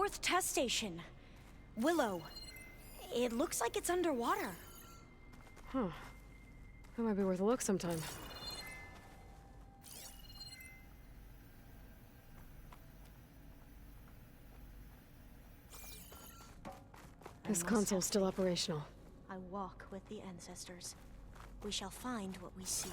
fourth test station. Willow. It looks like it's underwater. Huh. That might be worth a look sometime. This console's still operational. I walk with the ancestors. We shall find what we seek.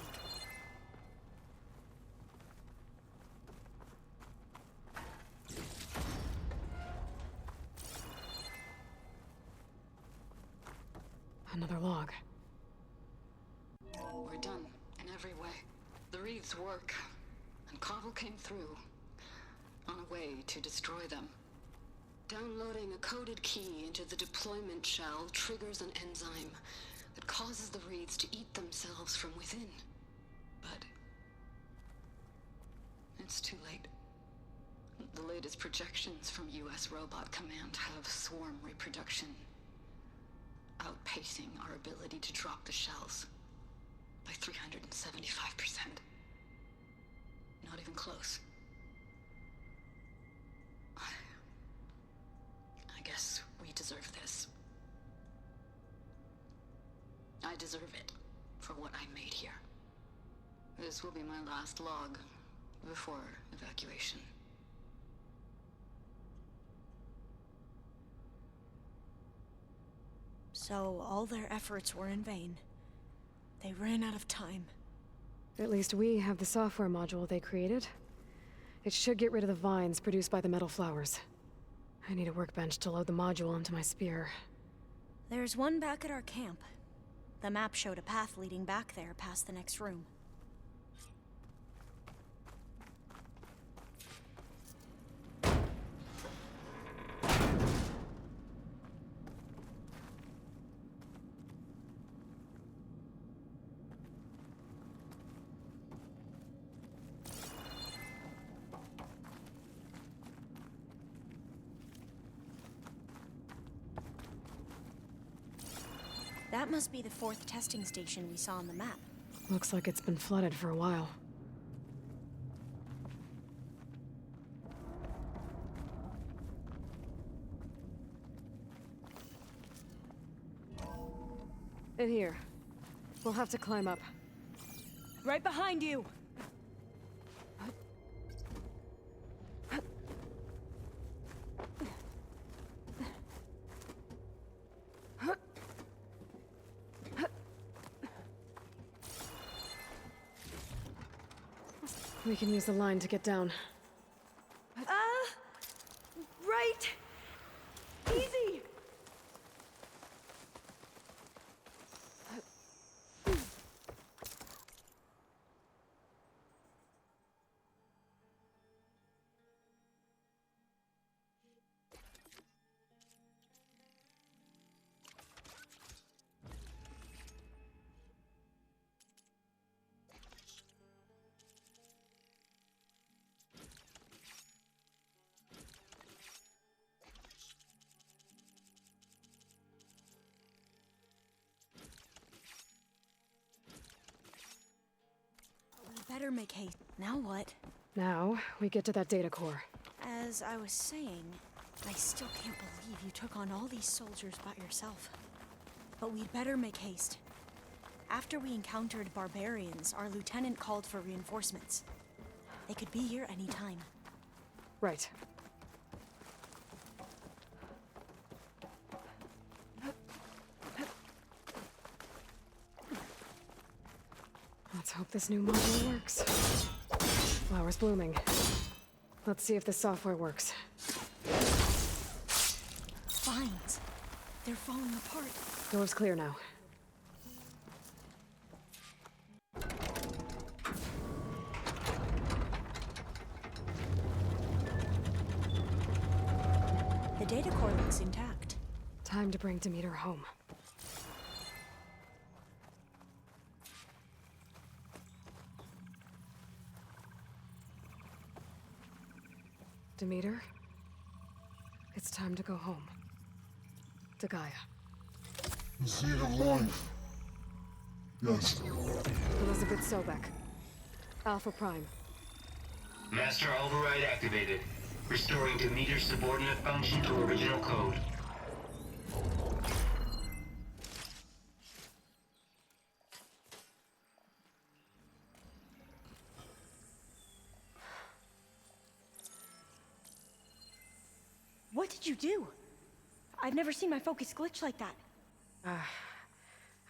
Another log. We're done, in every way. The wreaths work, and Cobble came through, on a way to destroy them. Downloading a coded key into the deployment shell triggers an enzyme that causes the wreaths to eat themselves from within. But it's too late. The latest projections from US Robot Command have swarm reproduction outpacing our ability to drop the shells by 375%. Not even close. I guess we deserve this. I deserve it for what I made here. This will be my last log before evacuation. So all their efforts were in vain. They ran out of time. At least we have the software module they created. It should get rid of the vines produced by the metal flowers. I need a workbench to load the module onto my spear. There's one back at our camp. The map showed a path leading back there past the next room. That must be the fourth testing station we saw on the map. Looks like it's been flooded for a while. In here. We'll have to climb up. Right behind you! We can use the line to get down. Right! Easy! Better make haste. Now what? Now, we get to that data core. As I was saying, I still can't believe you took on all these soldiers by yourself. But we'd better make haste. After we encountered barbarians, our lieutenant called for reinforcements. They could be here any time. Right. Let's hope this new module works. Flowers blooming. Let's see if the software works. Vines. They're falling apart. Door's clear now. The data core looks intact. Time to bring Demeter home. Demeter, it's time to go home. To Gaia. The seed of life. Yes. Elizabeth Sobek. Alpha Prime. Master override activated. Restoring to meter subordinate function to original code. What did you do? I've never seen my focus glitch like that.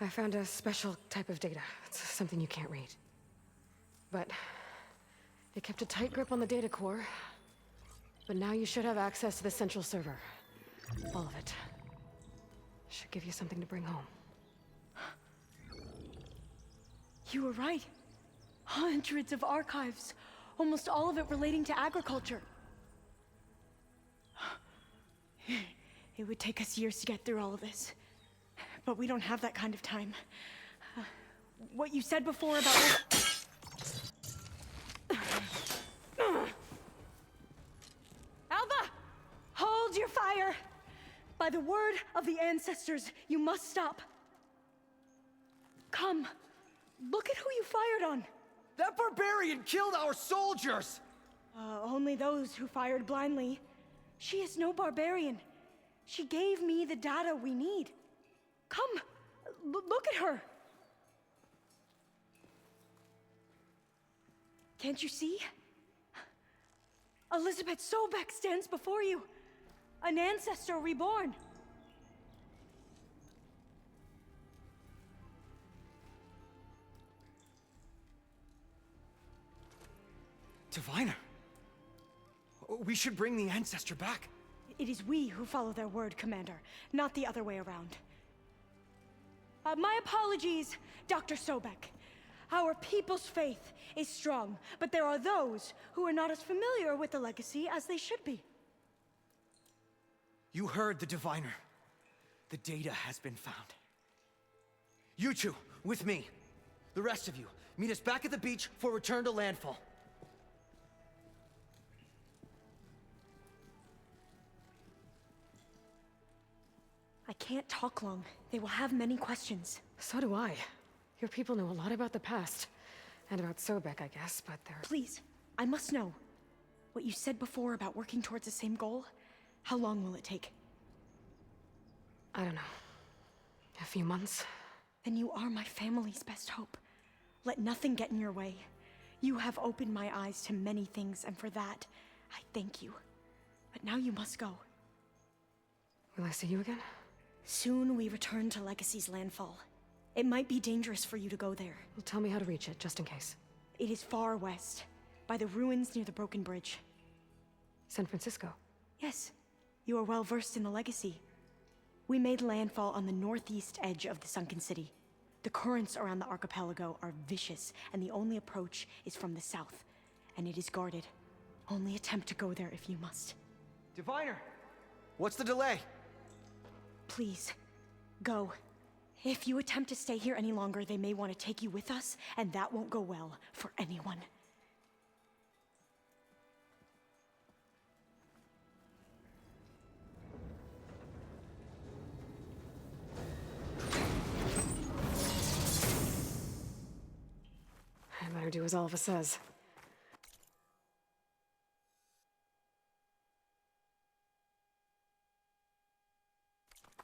I found a special type of data. It's something you can't read. But it kept a tight grip on the data core. But now you should have access to the central server. All of it. Should give you something to bring home. You were right. Hundreds of archives. Almost all of it relating to agriculture. It would take us years to get through all of this. But we don't have that kind of time. What you said before about... Alva! Hold your fire! By the word of the ancestors, you must stop. Come. Look at who you fired on. That barbarian killed our soldiers! Only those who fired blindly. She is no barbarian. She gave me the data we need. Come, look at her. Can't you see? Elizabeth Sobek stands before you. An ancestor reborn. Diviner. We should bring the ancestor back. It is we who follow their word, Commander, not the other way around. My apologies, Dr. Sobek. Our people's faith is strong, but there are those who are not as familiar with the legacy as they should be. You heard the diviner. The data has been found. You two, with me. The rest of you, meet us back at the beach for return to landfall. I can't talk long. They will have many questions. So do I. Your people know a lot about the past. And about Sobek, I guess, but they're... Please, I must know. What you said before about working towards the same goal, how long will it take? I don't know. A few months? Then you are my family's best hope. Let nothing get in your way. You have opened my eyes to many things, and for that, I thank you. But now you must go. Will I see you again? Soon we return to Legacy's landfall. It might be dangerous for you to go there. Well, tell me how to reach it, just in case. It is far west, by the ruins near the broken bridge. San Francisco? Yes, you are well versed in the Legacy. We made landfall on the northeast edge of the sunken city. The currents around the archipelago are vicious, and the only approach is from the south, and it is guarded. Only attempt to go there if you must. Diviner! What's the delay? Please, go. If you attempt to stay here any longer, they may want to take you with us, and that won't go well for anyone. I better do as Alva says.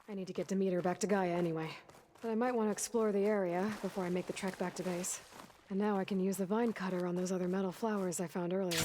I need to get Demeter back to Gaia anyway. But I might want to explore the area before I make the trek back to base. And now I can use the vine cutter on those other metal flowers I found earlier.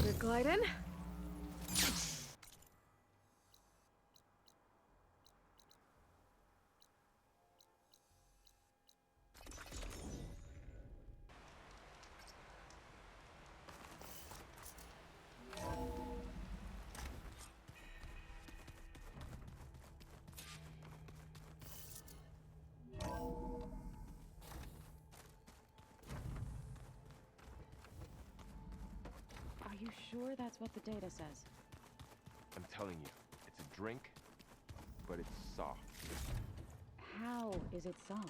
You're gliding? Are you sure that's what the data says? I'm telling you, it's a drink, but it's soft. How is it soft?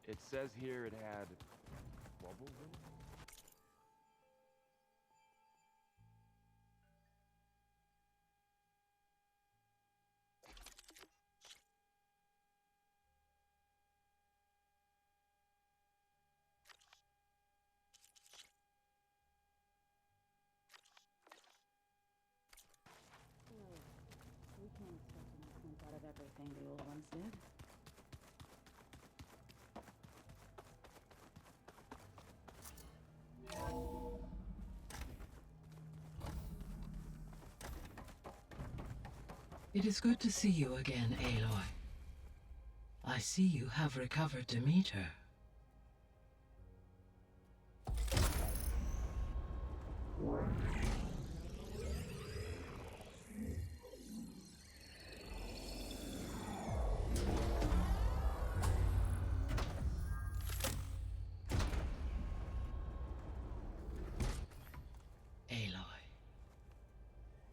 It says here it had bubbles in it? We can't expect to make sense out of everything the old ones did. It is good to see you again, Aloy. I see you have recovered Demeter.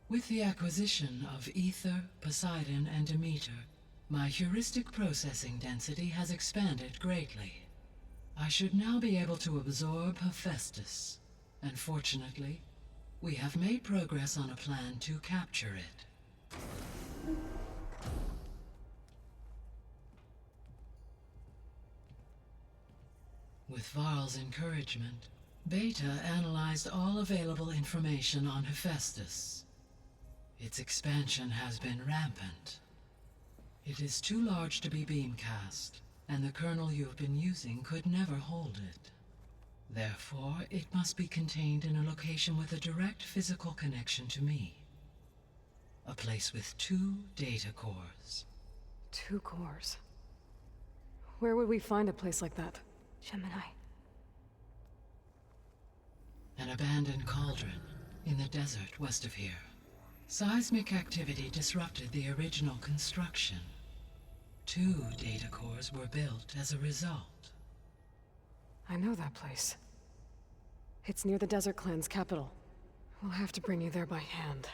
With the acquisition of Ether, Poseidon, and Demeter, my heuristic processing density has expanded greatly. I should now be able to absorb Hephaestus, and fortunately, we have made progress on a plan to capture it. With Varl's encouragement, Beta analyzed all available information on Hephaestus. Its expansion has been rampant. It is too large to be beamcast, and the kernel you have been using could never hold it. Therefore, it must be contained in a location with a direct physical connection to me. A place with 2 data cores. 2 cores? Where would we find a place like that? Gemini. An abandoned cauldron in the desert west of here. Seismic activity disrupted the original construction. 2 data cores were built as a result. I know that place. It's near the Desert Clan's capital. We'll have to bring you there by hand.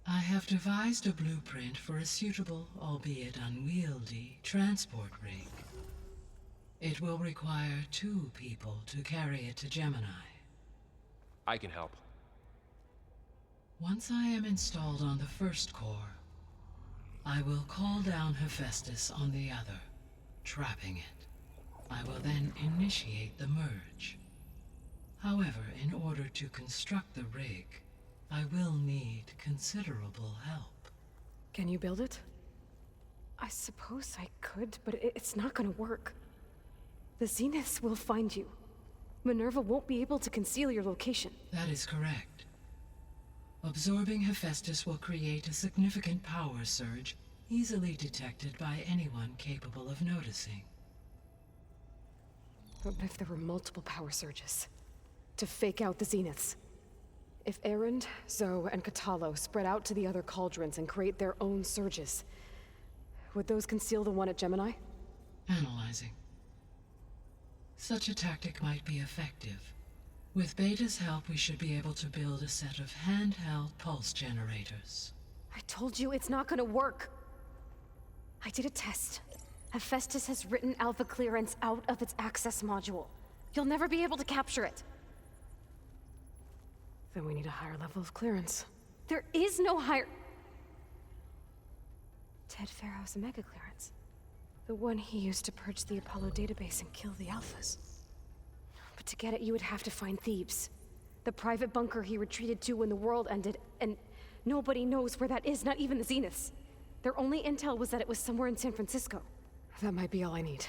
I have devised a blueprint for a suitable, albeit unwieldy, transport rig. It will require 2 people to carry it to Gemini. I can help. Once I am installed on the first core, I will call down Hephaestus on the other, trapping it. I will then initiate the merge. However, in order to construct the rig, I will need considerable help. Can you build it? I suppose I could, but it's not gonna work. The Zeniths will find you. Minerva won't be able to conceal your location. That is correct. Absorbing Hephaestus will create a significant power surge, easily detected by anyone capable of noticing. But if there were multiple power surges? To fake out the Zeniths? If Arid, Zoe, and Catalo spread out to the other cauldrons and create their own surges, would those conceal the one at Gemini? Analyzing. Such a tactic might be effective. With Beta's help, we should be able to build a set of handheld pulse generators. I told you it's not gonna work. I did a test. Hephaestus has written Alpha clearance out of its access module. You'll never be able to capture it. Then we need a higher level of clearance. There is no higher... Ted Pharaoh's Omega clearance. The one he used to purge the Apollo database and kill the Alphas. But to get it, you would have to find Thebes. The private bunker he retreated to when the world ended, and nobody knows where that is, not even the Zeniths. Their only intel was that it was somewhere in San Francisco. That might be all I need.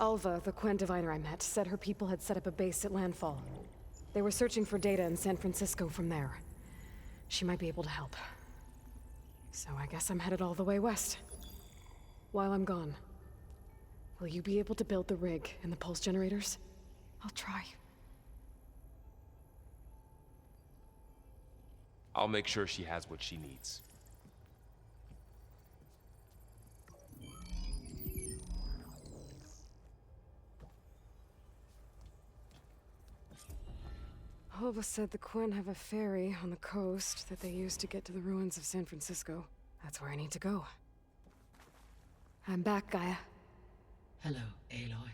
Alva, the Quen diviner I met, said her people had set up a base at landfall. They were searching for data in San Francisco from there. She might be able to help. So I guess I'm headed all the way west. While I'm gone, will you be able to build the rig and the pulse generators? I'll try. I'll make sure she has what she needs. Hova said the Quen have a ferry on the coast that they use to get to the ruins of San Francisco. That's where I need to go. I'm back, Gaia. Hello, Aloy.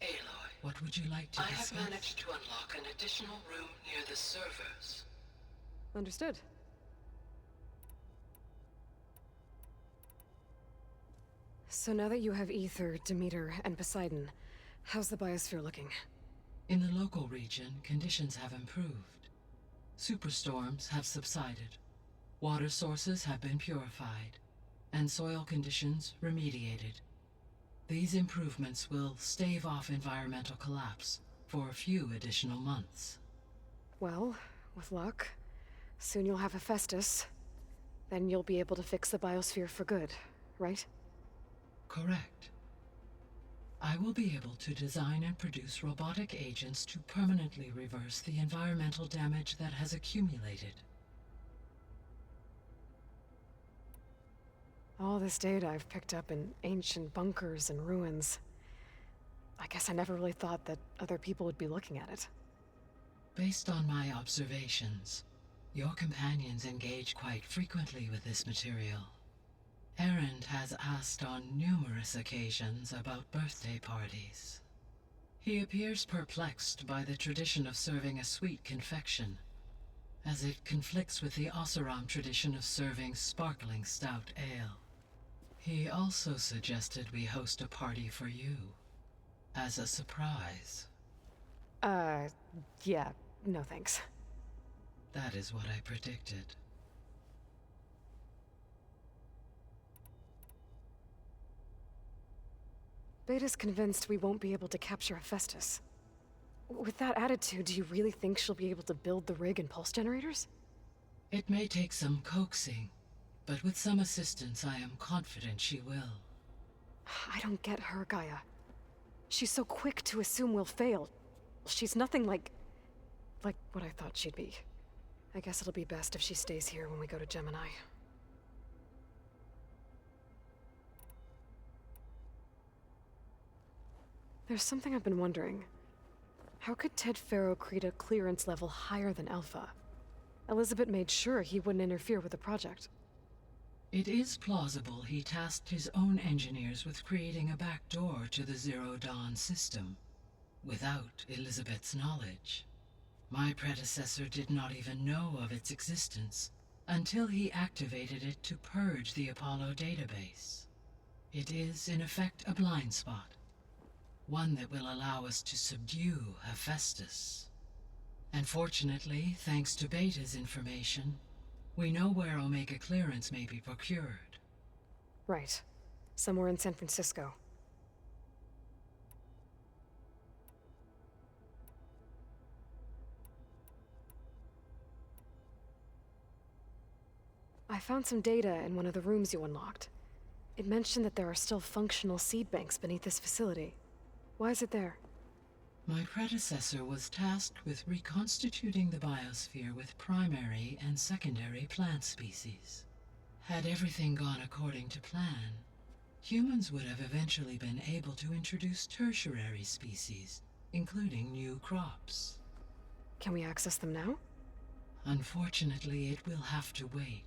Aloy, what would you like to discuss? I have managed to unlock an additional room near the servers. Understood. So now that you have Ether, Demeter, and Poseidon, how's the biosphere looking? In the local region, conditions have improved. Superstorms have subsided. Water sources have been purified, and soil conditions remediated. These improvements will stave off environmental collapse for a few additional months. Well, with luck, soon you'll have Hephaestus. Then you'll be able to fix the biosphere for good, right? Correct. I will be able to design and produce robotic agents to permanently reverse the environmental damage that has accumulated. All this data I've picked up in ancient bunkers and ruins. I guess I never really thought that other people would be looking at it. Based on my observations, your companions engage quite frequently with this material. Arid has asked on numerous occasions about birthday parties. He appears perplexed by the tradition of serving a sweet confection, as it conflicts with the Oseram tradition of serving sparkling stout ale. He also suggested we host a party for you, as a surprise. Yeah, no thanks. That is what I predicted. Beta's convinced we won't be able to capture Hephaestus. With that attitude, do you really think she'll be able to build the rig and pulse generators? It may take some coaxing, but with some assistance I am confident she will. I don't get her, Gaia. She's so quick to assume we'll fail. She's nothing like what I thought she'd be. I guess it'll be best if she stays here when we go to Gemini. There's something I've been wondering. How could Ted Faro create a clearance level higher than Alpha? Elizabeth made sure he wouldn't interfere with the project. It is plausible he tasked his own engineers with creating a back door to the Zero Dawn system, without Elizabeth's knowledge. My predecessor did not even know of its existence until he activated it to purge the Apollo database. It is, in effect, a blind spot. One that will allow us to subdue Hephaestus. And fortunately, thanks to Beta's information, we know where Omega clearance may be procured. Right. Somewhere in San Francisco. I found some data in one of the rooms you unlocked. It mentioned that there are still functional seed banks beneath this facility. Why is it there? My predecessor was tasked with reconstituting the biosphere with primary and secondary plant species. Had everything gone according to plan, humans would have eventually been able to introduce tertiary species, including new crops. Can we access them now? Unfortunately, it will have to wait.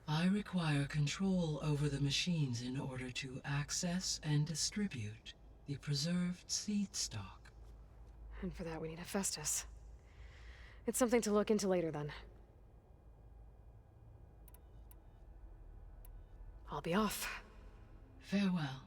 I require control over the machines in order to access and distribute the preserved seed stock. And for that we need Hephaestus. It's something to look into later then. I'll be off. Farewell.